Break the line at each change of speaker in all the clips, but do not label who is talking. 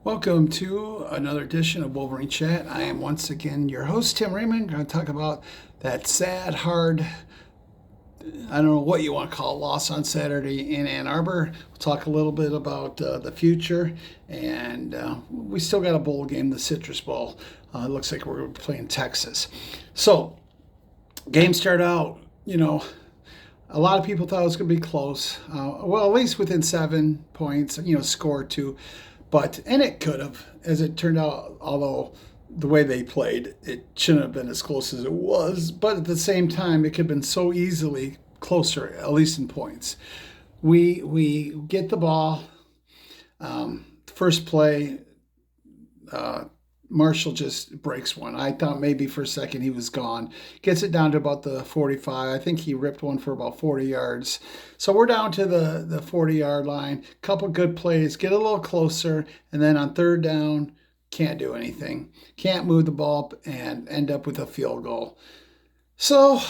Welcome to another edition of Wolverine Chat. I am once again your host, Tim Raymond. Going to talk about that sad, hard, I don't know what you want to call it, loss on Saturday in Ann Arbor. We'll talk a little bit about the future, and we still got a bowl game, the Citrus Bowl. It looks like we're playing Texas. So, game started out, a lot of people thought it was going to be close. Well, at least within 7 points, score two. And it could have, as it turned out, although the way they played, it shouldn't have been as close as it was. But at the same time, it could have been so easily closer, at least in points. We get the ball. First play, Marshall just breaks one. I thought maybe for a second he was gone. Gets it down to about the 45. I think he ripped one for about 40 yards. So we're down to the 40-yard line. Couple good plays, get a little closer, and then on third down, can't do anything. Can't move the ball and end up with a field goal. So,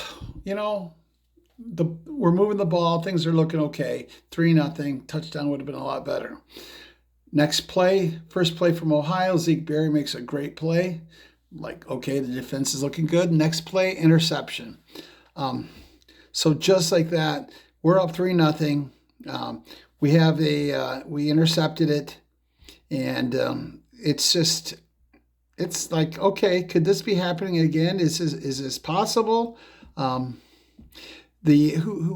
we're moving the ball. Things are looking okay. 3-0. Touchdown would have been a lot better. Next play, first play from Ohio, Zeke Berry makes a great play. Okay, the defense is looking good. Next play, interception. So just like that, we're up 3-0. We intercepted it, and it's like, okay, could this be happening again? Is this possible? Who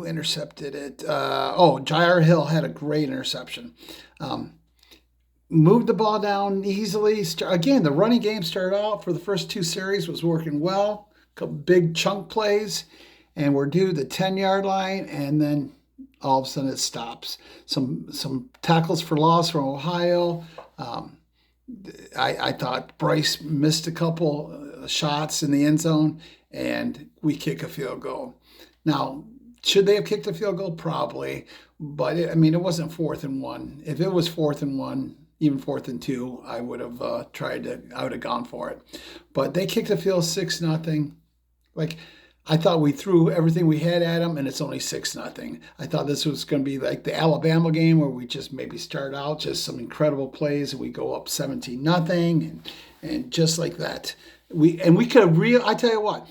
intercepted it? Jair Hill had a great interception. Moved the ball down easily. Again, the running game started out for the first two series was working well. A couple big chunk plays, and we're due the 10-yard line, and then all of a sudden it stops. Some tackles for loss from Ohio. I thought Bryce missed a couple shots in the end zone, and we kick a field goal. Now, should they have kicked a field goal? Probably, but it wasn't 4th and 1. If it was 4th and 1, even 4th and 2, I would have gone for it. But they kicked a field 6-0. I thought we threw everything we had at them, and it's only 6-0. I thought this was going to be like the Alabama game where we just maybe start out just some incredible plays and we go up 17-0, and just like that. We could have I tell you what,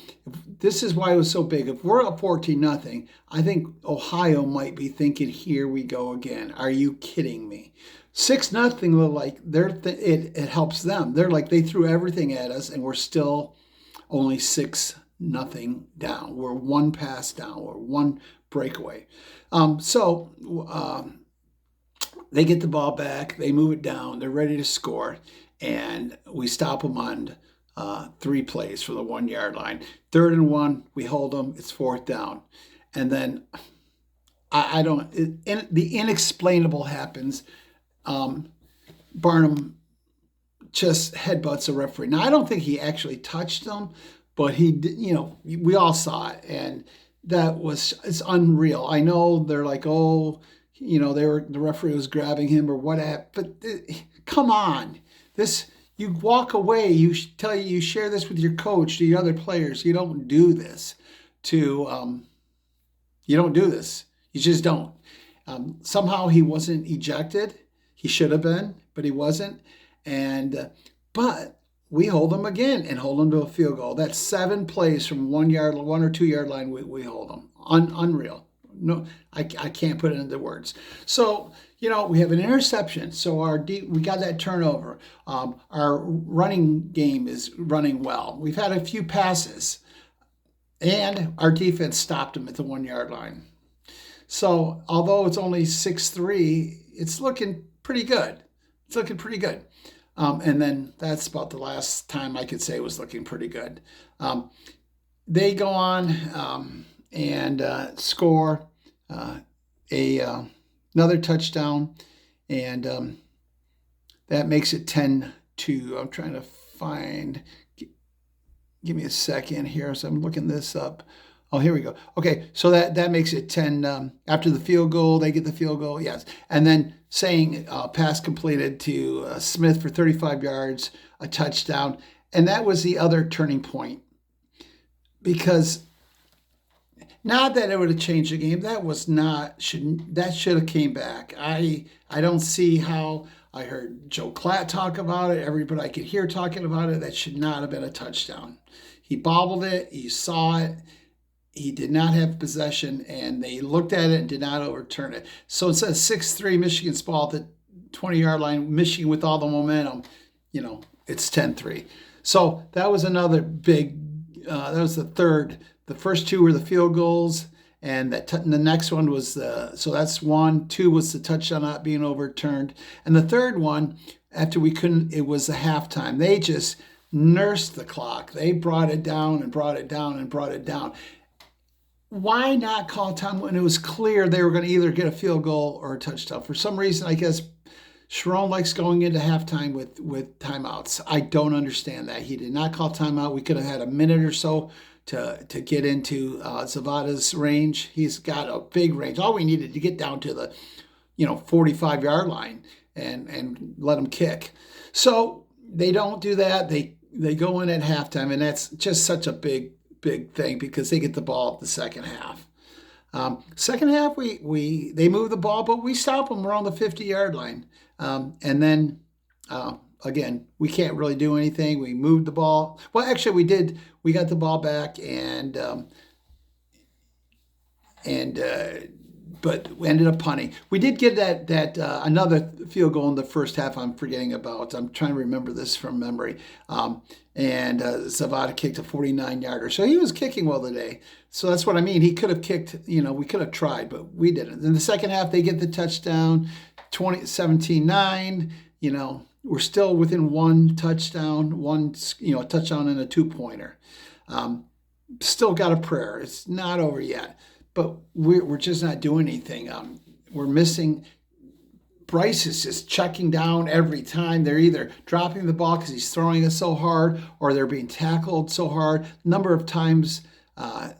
this is why it was so big. If we're up 14-0, I think Ohio might be thinking, here we go again. Are you kidding me? 6-0 look like it helps them. They're like, they threw everything at us and we're still only 6-0 down. We're one pass down. We're one breakaway. They get the ball back. They move it down. They're ready to score. And we stop them on 3 plays for the 1-yard line. 3rd and 1, we hold them. It's 4th down. And then the inexplainable happens. Barnum just headbutts a referee. Now, I don't think he actually touched him, but he did, we all saw it, and it's unreal. I know they're like, the referee was grabbing him or whatever, but come on. You walk away, you share this with your coach, the other players. You don't do this you don't do this. You just don't. Somehow he wasn't ejected. He should have been, but he wasn't. But we hold them again and hold them to a field goal. That's 7 plays from 1 or 2 yard line. We hold them. Unreal. No, I can't put it into words. So, we have an interception. So we got that turnover. Our running game is running well. We've had a few passes, and our defense stopped them at the 1-yard line. So although it's only 6-3, it's looking pretty good. And then that's about the last time I could say it was looking pretty good. They go on and score another touchdown, and that makes it 10-2. I'm trying to find. Give me a second here. So I'm looking this up. Oh, here we go. Okay, so that makes it 10. After the field goal, they get the field goal, yes. And then saying pass completed to Smith for 35 yards, a touchdown. And that was the other turning point. Because not that it would have changed the game. That should have came back. I don't see how I heard Joe Klatt talk about it. Everybody I could hear talking about it. That should not have been a touchdown. He bobbled it. You saw it. He did not have possession, and they looked at it and did not overturn it. So it says 6-3 Michigan's ball at the 20-yard line. Michigan with all the momentum, it's 10-3. So that was another big. That was the third. The first two were the field goals, and the next one was so that's 1. 2 was the touchdown not being overturned, and the third one after we couldn't. It was the halftime. They just nursed the clock. They brought it down and brought it down and brought it down. Why not call time when it was clear they were going to either get a field goal or a touchdown? For some reason, I guess Sharon likes going into halftime with timeouts. I don't understand that. He did not call timeout. We could have had a minute or so to get into Zavada's range. He's got a big range. All we needed to get down to the 45-yard line and let him kick. So they don't do that. They go in at halftime, and that's just such a big thing because they get the ball at the second half. Second half, they move the ball, but we stop them around the 50-yard line. And then, again, we can't really do anything. We moved the ball. Well, actually, we did. We got the ball back, but we ended up punting. We did get that another field goal in the first half. I'm forgetting about. I'm trying to remember this from memory. And Zavada kicked a 49-yarder. So he was kicking well today. So that's what I mean. He could have kicked, we could have tried, but we didn't. In the second half, they get the touchdown, 17-9. We're still within one touchdown, a touchdown and a 2-pointer. Still got a prayer. It's not over yet, but we're just not doing anything. We're missing. Bryce is just checking down every time. They're either dropping the ball because he's throwing it so hard, or they're being tackled so hard. Number of times, a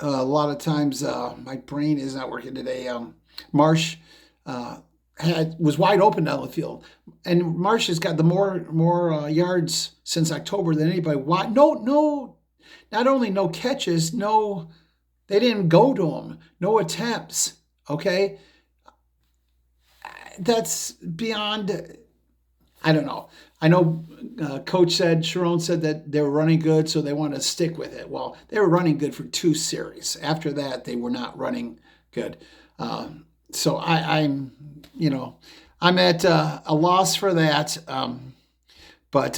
lot of times, my brain is not working today. Marsh was wide open down the field, and Marsh has got the more yards since October than anybody. Why? No, not only no catches, no, they didn't go to him. No attempts. Okay, that's beyond. I don't know. I know Sharon said that they were running good, so they want to stick with it. Well, they were running good for 2 series. After that, they were not running good. So I'm at a loss for that. But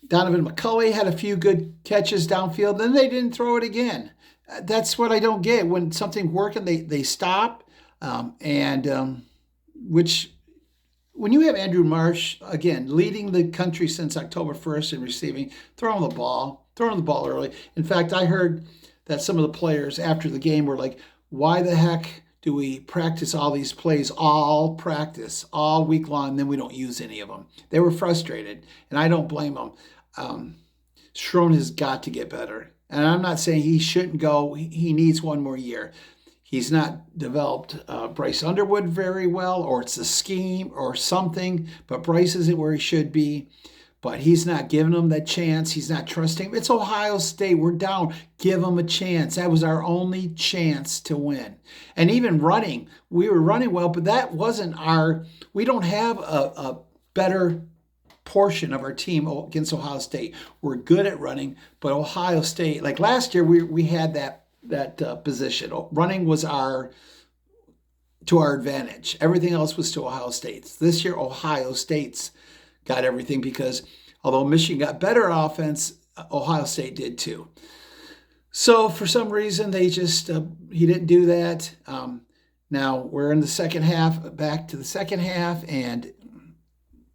Donovan McCulley had a few good catches downfield. Then they didn't throw it again. That's what I don't get. When something's working, they stop. Which when you have Andrew Marsh, again, leading the country since October 1st in receiving, throwing the ball early. In fact, I heard that some of the players after the game were like, why the heck do we practice all these plays, all week long, and then we don't use any of them? They were frustrated, and I don't blame them. Sharon has got to get better. And I'm not saying he shouldn't go. He needs one more year. He's not developed Bryce Underwood very well, or it's a scheme or something, but Bryce isn't where he should be. But he's not giving him that chance. He's not trusting him. It's Ohio State. We're down. Give him a chance. That was our only chance to win. And even running, we were running well, but that wasn't we don't have a better portion of our team against Ohio State. We're good at running, but Ohio State, like last year, we had that position. Running was to our advantage. Everything else was to Ohio State's. This year, Ohio State's got everything because although Michigan got better offense, Ohio State did too. So for some reason, they just he didn't do that. Now we're in the second half, back to the second half, and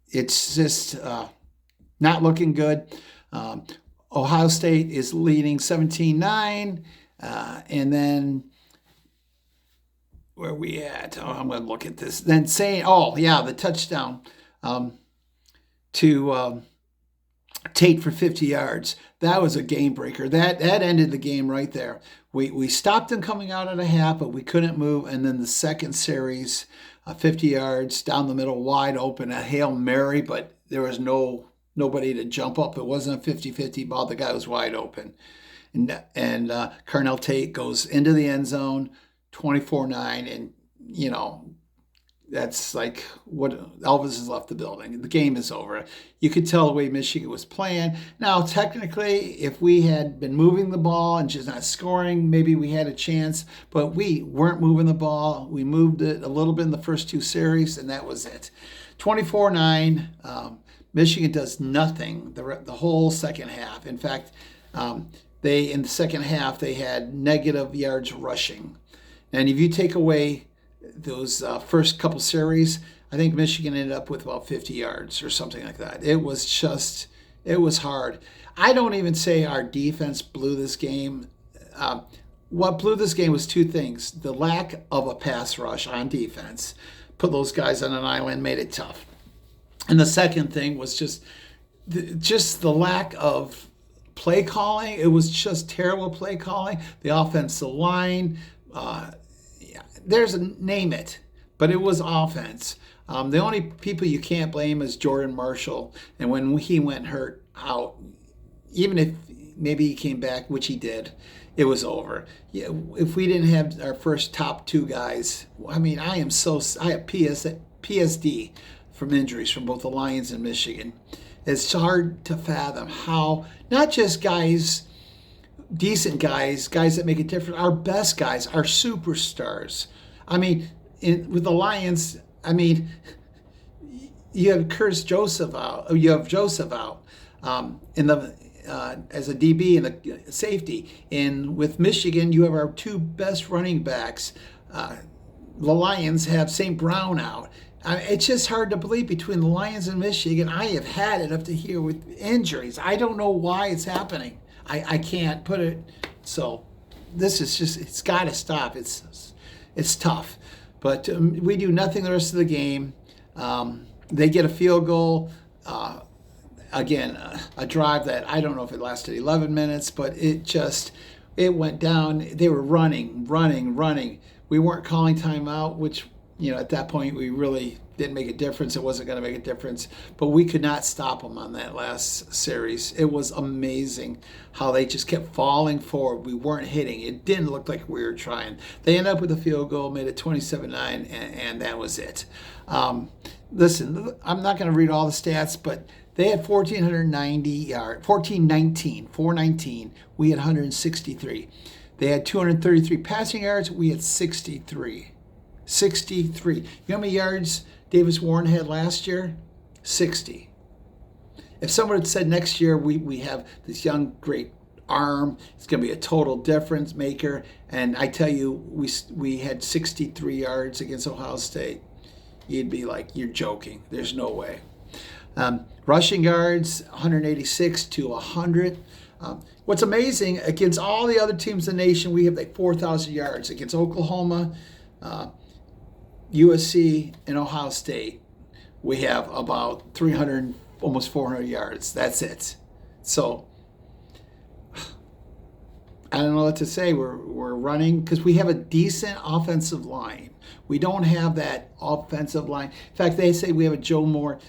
it's just not looking good. Ohio State is leading 17-9. And then where are we at? I'm going to look at this. Then the touchdown to Tate for 50 yards. That was a game breaker. That ended the game right there. We stopped them coming out at a half, but we couldn't move. And then the second series, 50 yards down the middle, wide open, a Hail Mary, but there was nobody to jump up. It wasn't a 50-50 ball. The guy was wide open. And Carnell Tate goes into the end zone, 24-9, and, That's like what Elvis has left the building. The game is over. You could tell the way Michigan was playing. Now, technically, if we had been moving the ball and just not scoring, maybe we had a chance. But we weren't moving the ball. We moved it a little bit in the first two series, and that was it. 24-9. Michigan does nothing the whole second half. In fact, they in the second half they had negative yards rushing. And if you take away those first couple series, I think Michigan ended up with about 50 yards or something like that. It was hard. I don't even say our defense blew this game. What blew this game was two things: the lack of a pass rush on defense, put those guys on an island, made it tough, and the second thing was just the lack of play calling. It was just terrible play calling. The offensive line. Name it, but it was offense. The only people you can't blame is Jordan Marshall, and when he went hurt out, even if maybe he came back, which he did, it was over. Yeah, if we didn't have our first top two guys, I mean, I have PSD from injuries from both the Lions and Michigan. It's hard to fathom how not just guys, decent guys that make a difference, our best guys, our superstars. I mean, with the Lions, I mean, you have Joseph out in the as a DB and a safety. And with Michigan, you have our two best running backs. The Lions have St. Brown out. It's just hard to believe between the Lions and Michigan. I have had it up to here with injuries. I don't know why it's happening. I can't put it. So this is just, it's got to stop. It's tough. But we do nothing the rest of the game. They get a field goal. Again, a drive that I don't know if it lasted 11 minutes, but it went down. They were running. We weren't calling timeout, which, at that point we really didn't make a difference. It wasn't going to make a difference, but we could not stop them on that last series. It was amazing how they just kept falling forward. We weren't hitting. It didn't look like we were trying. They ended up with a field goal, made it 27-9, and that was it. Listen, I'm not going to read all the stats, but they had 1,490 yards, 1,419, 419. We had 163. They had 233 passing yards. We had 63. 63. You know how many yards Davis Warren had last year? 60. If someone had said next year we have this young, great arm, it's going to be a total difference maker, and I tell you, we had 63 yards against Ohio State, you'd be like, you're joking. There's no way. Rushing yards, 186 to 100. What's amazing, against all the other teams in the nation, we have like 4,000 yards. Against Oklahoma, USC, and Ohio State, we have about 300, almost 400 yards. That's it. So I don't know what to say. We're running because we have a decent offensive line. We don't have that offensive line. In fact, they say we have a Joe Moore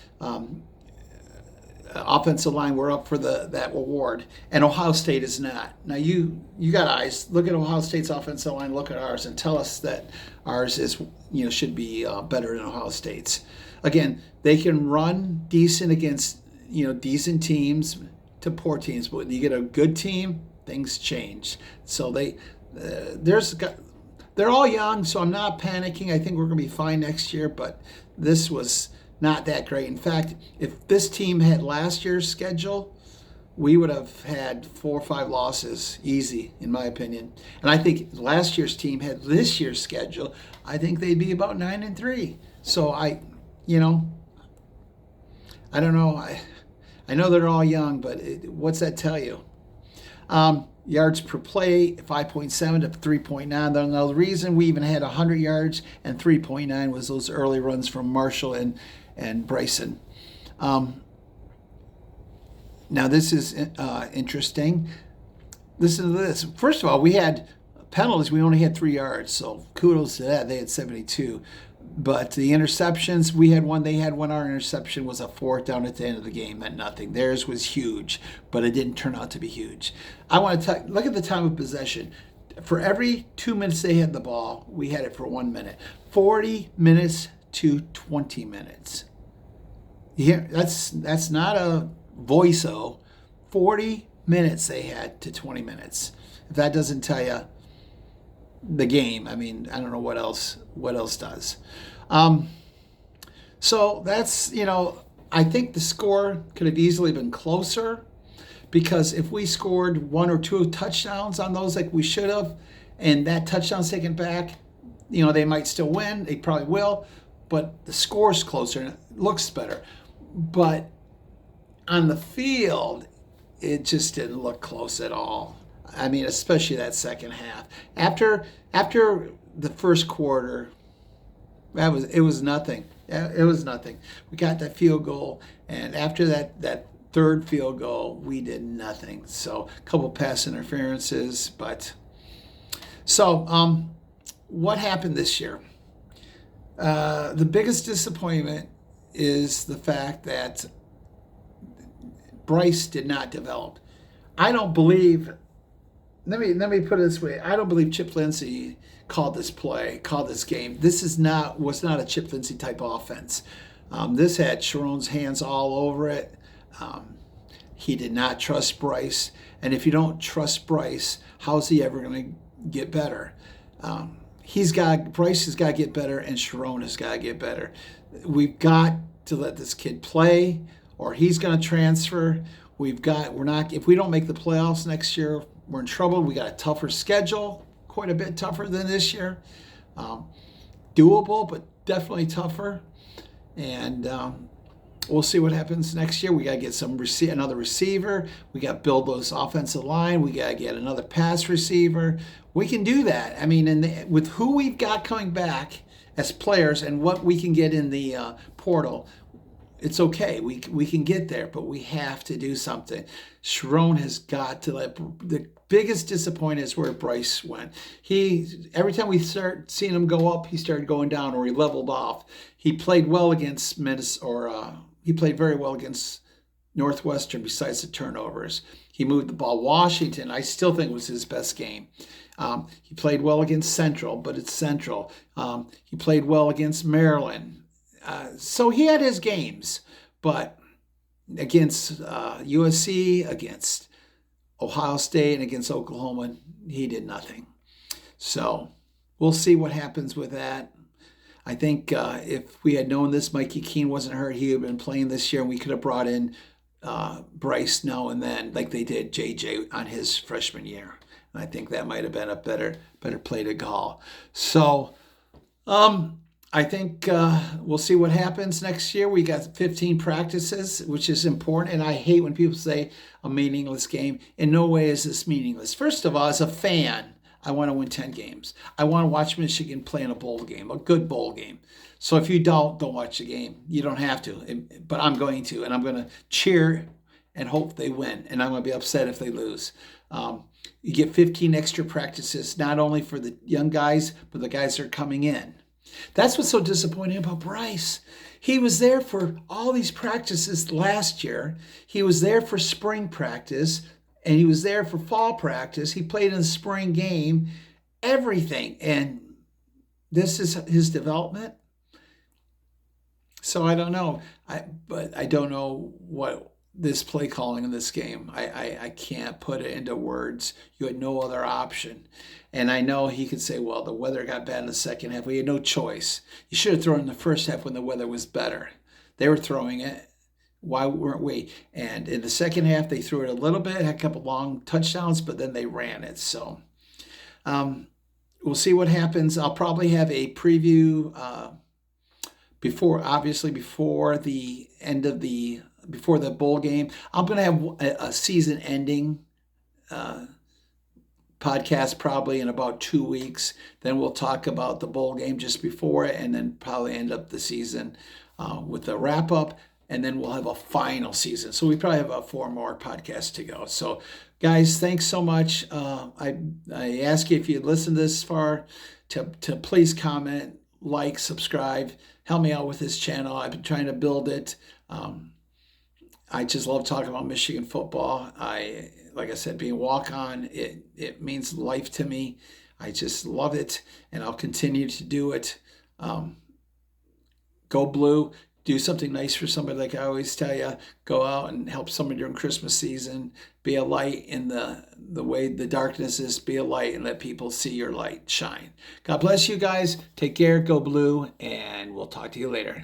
offensive line. We're up for that award, and Ohio State is not. Now you got eyes. Look at Ohio State's offensive line. Look at ours, and tell us that ours is should be better than Ohio State's. Again, they can run decent against decent teams to poor teams, but when you get a good team, things change. So they're all young, so I'm not panicking. I think we're going to be fine next year, but this was not that great. In fact, if this team had last year's schedule, we would have had 4 or 5 losses, easy, in my opinion. And I think last year's team had this year's schedule, I think they'd be about 9-3. So I don't know. I know they're all young, but what's that tell you? Yards per play, 5.7 to 3.9. Now, the reason we even had 100 yards and 3.9 was those early runs from Marshall and Bryson. Now, this is interesting. Listen to this. First of all, we had penalties. We only had 3 yards, so kudos to that. They had 72. But the interceptions, we had one, they had one. Our interception was a 4th down at the end of the game, meant nothing. Theirs was huge, but it didn't turn out to be huge. I want to look at the time of possession. For every 2 minutes they had the ball, we had it for 1 minute. 40 minutes to 20 minutes. Yeah, that's not a voice-o. 40 minutes they had to 20 minutes. If that doesn't tell you the game, I mean, I don't know what else does. Um, so that's, I think the score could have easily been closer because if we scored one or two touchdowns on those like we should have, and that touchdown's taken back, they might still win. They probably will, but the score's closer and it looks better. But on the field, it just didn't look close at all. I mean, especially that second half. After the first quarter, it was nothing. It was nothing. We got that field goal, and after that third field goal, we did nothing. So a couple pass interferences, but what happened this year? The biggest disappointment is the fact that Bryce did not develop. I don't believe. Let me put it this way. I don't believe Chip Lindsey called this game. This was not a Chip Lindsey type offense. This had Sharon's hands all over it. He did not trust Bryce, and if you don't trust Bryce, how's he ever going to get better? Bryce has got to get better, and Sharon has got to get better. We've got to let this kid play, or he's going to transfer. If we don't make the playoffs next year, we're in trouble. We got a tougher schedule, quite a bit tougher than this year. Doable, but definitely tougher. And we'll see what happens next year. We got to get another receiver. We got to build those offensive line. We got to get another pass receiver. We can do that. I mean, with who we've got coming back as players and what we can get in the portal, it's okay. We can get there, but we have to do something. Sharon has got to the biggest disappointment is where Bryce went. Every time we start seeing him go up, he started going down, or he leveled off. He played well against he played very well against Northwestern besides the turnovers. He moved the ball. Washington, I still think, was his best game. He played well against Central, but it's Central. He played well against Maryland. So he had his games, but against USC, against Ohio State, and against Oklahoma, he did nothing. So we'll see what happens with that. I think if we had known this, Mikey Keene wasn't hurt, he would have been playing this year, and we could have brought in Bryce now and then, like they did JJ on his freshman year. And I think that might have been a better play to call. So, I think we'll see what happens next year. We got 15 practices, which is important. And I hate when people say a meaningless game. In no way is this meaningless. First of all, as a fan, I want to win 10 games. I want to watch Michigan play in a bowl game, a good bowl game. So if you don't watch the game. You don't have to. But I'm going to. And I'm going to cheer and hope they win. And I'm going to be upset if they lose. You get 15 extra practices, not only for the young guys, but the guys that are coming in. That's what's so disappointing about Bryce. He was there for all these practices last year. He was there for spring practice, and he was there for fall practice. He played in the spring game, everything. And this is his development. So I don't know. But I don't know what this play calling in this game. I can't put it into words. You had no other option. And I know he could say, well, the weather got bad in the second half. We had no choice. You should have thrown in the first half when the weather was better. They were throwing it. Why weren't we? And in the second half, they threw it a little bit, had a couple long touchdowns, but then they ran it. So we'll see what happens. I'll probably have a preview before the bowl game. I'm going to have a season ending podcast probably in about 2 weeks. Then we'll talk about the bowl game just before it, and then probably end up the season with a wrap up, and then we'll have a final season. So we probably have about 4 more podcasts to go. So guys, thanks so much. I ask you, if you listen this far, to please comment, like, subscribe, help me out with this channel. I've been trying to build it. I just love talking about Michigan football. Like I said, being a walk-on, it means life to me. I just love it, and I'll continue to do it. go blue. Do something nice for somebody. Like I always tell you, go out and help somebody during Christmas season. Be a light in the way the darkness is. Be a light and let people see your light shine. God bless you guys. Take care. Go blue, and we'll talk to you later.